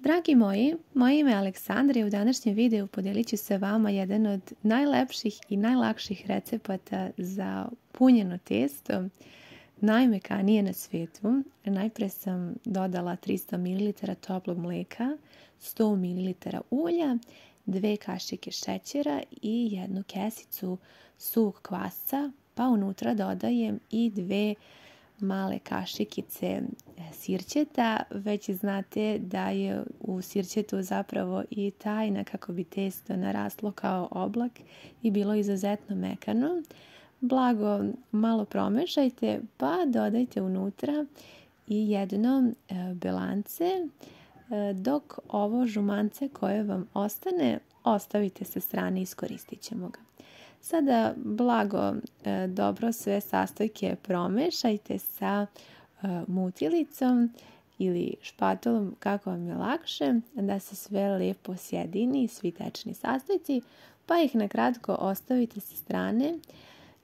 Dragi moji, moje ime je Aleksandra i u današnjem videu podijelit ću sa vama jedan od najlepših i najlakših recepata za punjeno testo, najmekanije na svijetu. Najpre sam dodala 300 ml toplog mlijeka, 100 ml ulja, 2 kašike šećera i jednu kesicu suvog kvasca, pa unutra dodajem i 2 male kašikice sirćeta. Već znate da je u sirćetu zapravo i tajna kako bi testo naraslo kao oblak i bilo izuzetno mekano. Blago malo promešajte pa dodajte unutra i jedno belance, dok ovo žumance koje vam ostane ostavite sa strane i iskoristit ćemo ga. Sada blago dobro sve sastojke promešajte sa mutilicom ili špatulom, kako vam je lakše, da se sve lijepo sjedini, svi tečni sastojci, pa ih nakratko ostavite sa strane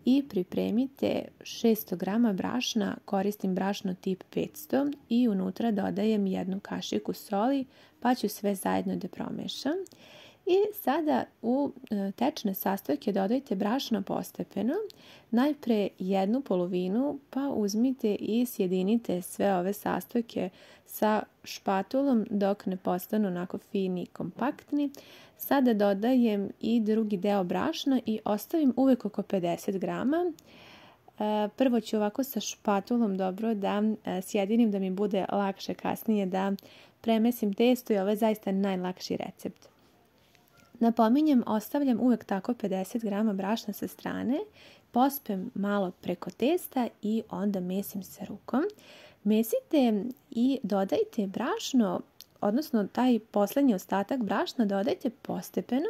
i pripremite 600 g brašna. Koristim brašno tip 500 i unutra dodajem jednu kašiku soli, pa ću sve zajedno da promešam. I sada u tečne sastojke dodajte brašno postepeno, najpre jednu polovinu, pa uzmite i sjedinite sve ove sastojke sa špatulom dok ne postanu onako fini i kompaktni. Sada dodajem i drugi deo brašna i ostavim uvijek oko 50 g. Prvo ću ovako sa špatulom dobro da sjedinim da mi bude lakše kasnije da premesim testo i ovo je zaista najlakši recept. Napominjem, ostavljam uvijek tako 50 g brašna sa strane, pospem malo preko testa i onda mesim sa rukom. Mesite i dodajte brašno, odnosno taj posljednji ostatak brašna dodajte postepeno.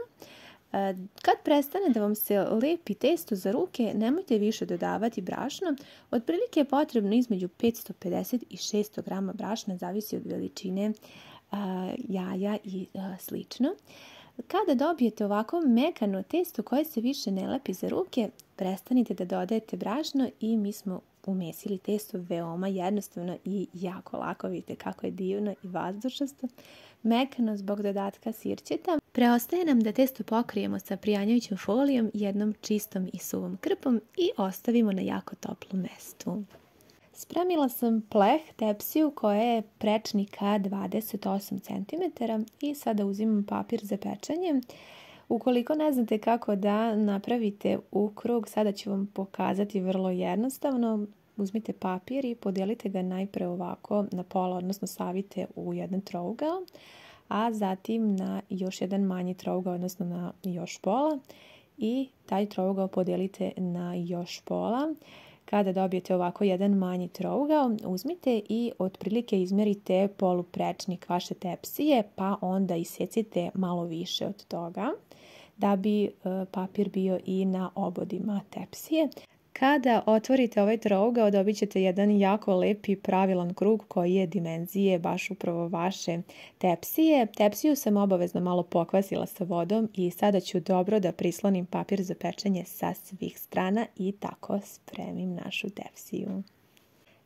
Kad prestane da vam se lepi testo za ruke, nemojte više dodavati brašno. Otprilike je potrebno između 550 i 600 g brašna, zavisi od veličine jaja i slično. Kada dobijete ovako mekano testo koje se više ne lepi za ruke, prestanite da dodajete brašno i mi smo umesili testo veoma jednostavno i jako lako. Vidite kako je divno i vazdušnasto, mekano zbog dodatka sirćeta. Preostaje nam da testo pokrijemo sa prijanjajućom folijom, jednom čistom i suvom krpom i ostavimo na jako toplom mestu. Spremila sam pleh, tepsiju koja je prečnika 28 cm i sada uzimam papir za pečenje. Ukoliko ne znate kako da napravite u krug, sada ću vam pokazati vrlo jednostavno. Uzmite papir i podijelite ga najpre ovako na pola, odnosno savite u jedan trougao, a zatim na još jedan manji trougao, odnosno na još pola i taj trougao podijelite na još pola. Kada dobijete ovako jedan manji trougao, uzmite i otprilike izmerite poluprečnik vaše tepsije, pa onda isecite malo više od toga da bi papir bio i na obodima tepsije. Kada otvorite ovaj trougao, dobit ćete jedan jako lep i pravilan krug koji je dimenzije baš upravo vaše tepsije. Tepsiju sam obavezno malo pokvasila sa vodom i sada ću dobro da prislonim papir za pečenje sa svih strana i tako spremim našu tepsiju.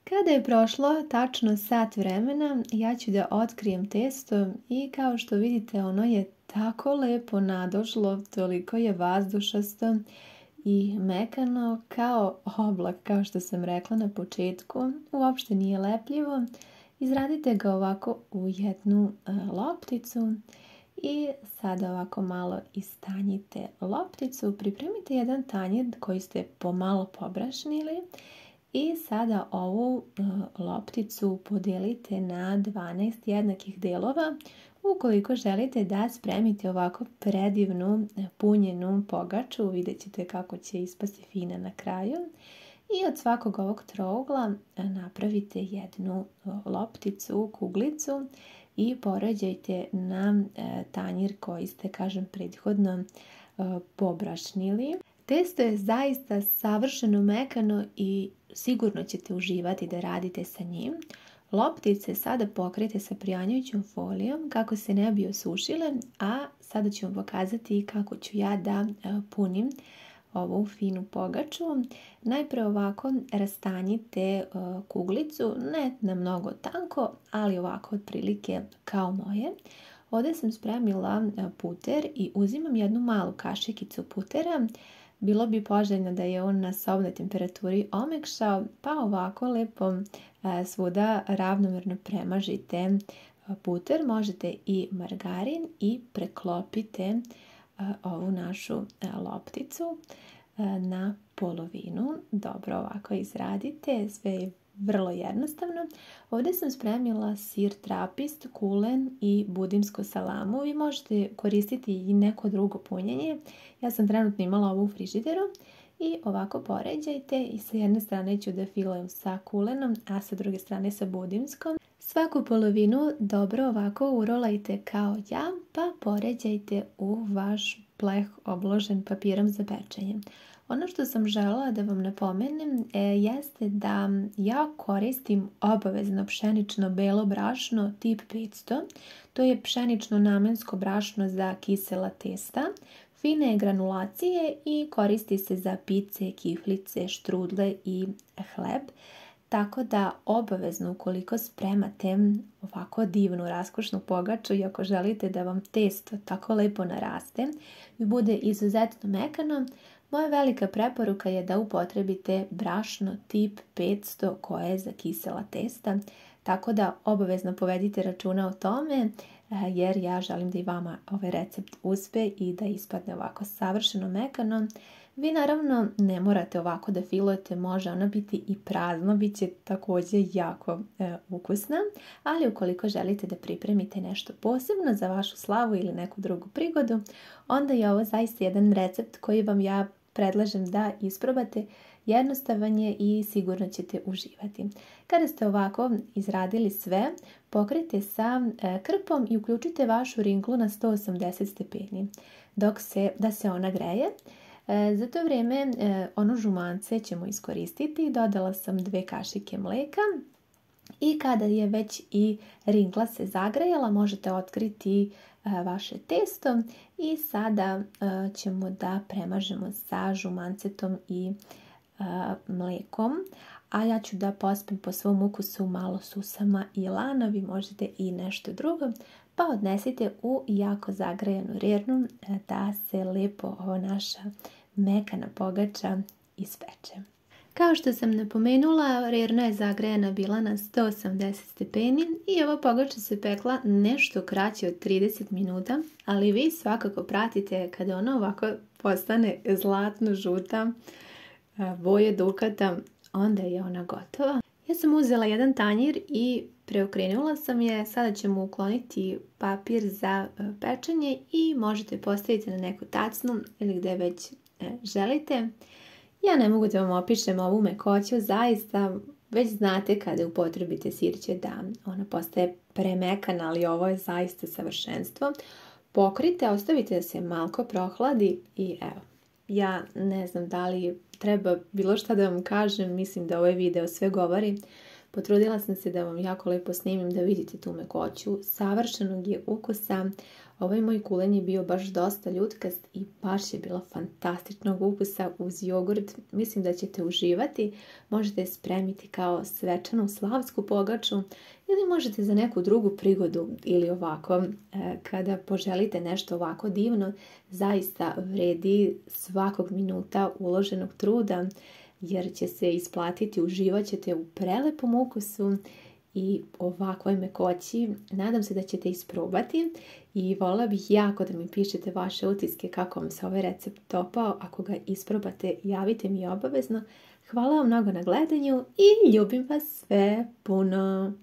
Kada je prošlo tačno sat vremena, ja ću da otkrijem testo i kao što vidite ono je tako lepo nadošlo, toliko je vazdušasto i mekano kao oblak, kao što sam rekla na početku. Uopšte nije lepljivo. Izradite ga ovako u jednu lopticu i sada ovako malo istanjite lopticu. Pripremite jedan tanjir koji ste pomalo pobrašnili i sada ovu lopticu podijelite na 12 jednakih delova. Ukoliko želite da spremite ovako predivnu punjenu pogaču, vidjet ćete kako će ispasti fina na kraju. I od svakog ovog trougla napravite jednu lopticu, kuglicu i poređajte na tanjir koji ste, kažem, prethodno pobrašnili. Testo je zaista savršeno mekano i sigurno ćete uživati da radite sa njim. Loptice sada pokrijte sa prijanjajućom folijom kako se ne bi osušile, a sada ću vam pokazati kako ću ja da punim ovu finu pogaču. Najprije ovako rastanjite kuglicu, ne na mnogo tanko, ali ovako otprilike kao moje. Ovdje sam spremila puter i uzimam jednu malu kašikicu putera. Bilo bi poželjno da je on na sobnoj temperaturi omekšao, pa ovako lepo svuda ravnomjerno premažite puter. Možete i margarin i preklopite ovu našu lopticu na polovinu. Dobro ovako izradite, sve je vrlo jednostavno. Ovdje sam spremila sir trapist, kulen i budimsku salamu. Vi možete koristiti i neko drugo punjenje. Ja sam trenutno imala ovo u frižideru. I ovako poređajte i sa jedne strane ću da filujem sa kulenom, a sa druge strane sa budimskom. Svaku polovinu dobro ovako urolajte kao ja, pa poređajte u vaš pleh obložen papirom za pečenje. Ono što sam željela da vam napomenem jeste da ja koristim obavezno pšenično belo brašno tip 500. To je pšenično namensko brašno za kisela testa, fine granulacije i koristi se za pice, kiflice, štrudle i hleb. Tako da obavezno ukoliko spremate ovako divnu, raskošnu pogaču i ako želite da vam testo tako lepo naraste i bude izuzetno mekano, moja velika preporuka je da upotrebite brašno tip 500 koje je za kisela testa. Tako da obavezno povedite računa o tome jer ja želim da i vama ovaj recept uspe i da ispadne ovako savršeno mekano. Vi naravno ne morate ovako da filujete, može ona biti i prazno, bit će također jako ukusna, ali ukoliko želite da pripremite nešto posebno za vašu slavu ili neku drugu prigodu, onda je ovo zaista jedan recept koji vam ja predlažem da isprobate. Jednostavan je i sigurno ćete uživati. Kada ste ovako izradili sve, pokrijte sa krpom i uključite vašu rinklu na 180 stepeni da se ona greje. Za to vrijeme ono žumance ćemo iskoristiti. Dodala sam 2 kašike mlijeka i kada je već i rinkla se zagrejala, možete otkriti vaše testo i sada ćemo da premažemo sa žumancetom i mlijekom, a ja ću da pospem po svom ukusu malo susama i lana, vi možete i nešto drugo, pa odnesite u jako zagrejanu rernu da se lepo ova naša mekana pogača ispeče. Kao što sam napomenula, rerna je zagrejana bila na 180 stepeni i ova pogača se pekla nešto kraće od 30 minuta, ali vi svakako pratite kada ona ovako postane zlatno žuta, boje dukata, onda je ona gotova. Ja sam uzela jedan tanjir i preokrenula sam je. Sada ćemo ukloniti papir za pečenje i možete postaviti na neku tacnu ili gdje već želite. Ja ne mogu da vam opišem ovu mekoću, zaista već znate kada upotrebite sirće da ona postaje premekana, ali ovo je zaista savršenstvo. Pokrite, ostavite da se malko prohladi i evo. Ja ne znam da li treba bilo šta da vam kažem, mislim da ovaj video sve govori. Potrudila sam se da vam jako lepo snimim da vidite tu mekoću, savršenog je ukusa. Ovaj moj kulen je bio baš dosta ljutkast i baš je bilo fantastičnog ukusa uz jogurt. Mislim da ćete uživati. Možete je spremiti kao svečanu slavsku pogaču ili možete za neku drugu prigodu ili ovako kada poželite nešto ovako divno. Zaista vredi svakog minuta uloženog truda jer će se isplatiti, uživat ćete u prelepom ukusu i ovakvoj mekoći. Nadam se da ćete isprobati i voljela bih jako da mi pišete vaše utiske kako vam se ovaj recept dopao. Ako ga isprobate, javite mi obavezno. Hvala vam mnogo na gledanju i ljubim vas sve puno!